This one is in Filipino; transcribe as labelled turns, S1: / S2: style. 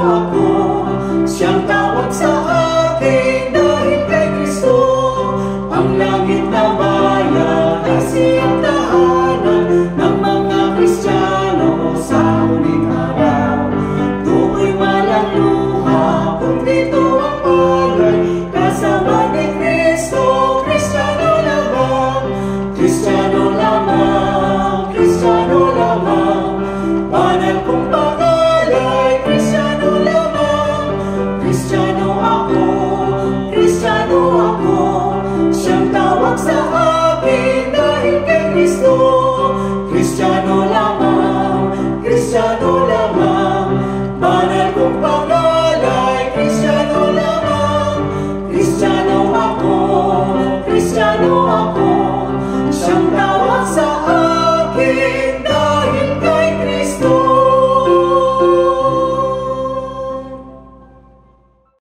S1: ako, siyang tawag sa akin dahil kay Kristo. Ang langit na bayan ay siyang tahanan ng mga Kristiyano sa huling araw. Do'y walang luha kung dito ang palay, kasama ni Kristo, Kristiyano lamang, Kristiyano lamang, Kristiyano lamang. Banal kong pangalay, Kristiyano lamang, Kristiyano ako, Kristiyano ako, siyang tawag sa akin dahil kay Kristo. Kristiyano lamang, Kristiyano lamang. Banal kong pangalay, Kristiyano lamang, Kristiyano ako, Kristiyano ako, siyang tawag sa akin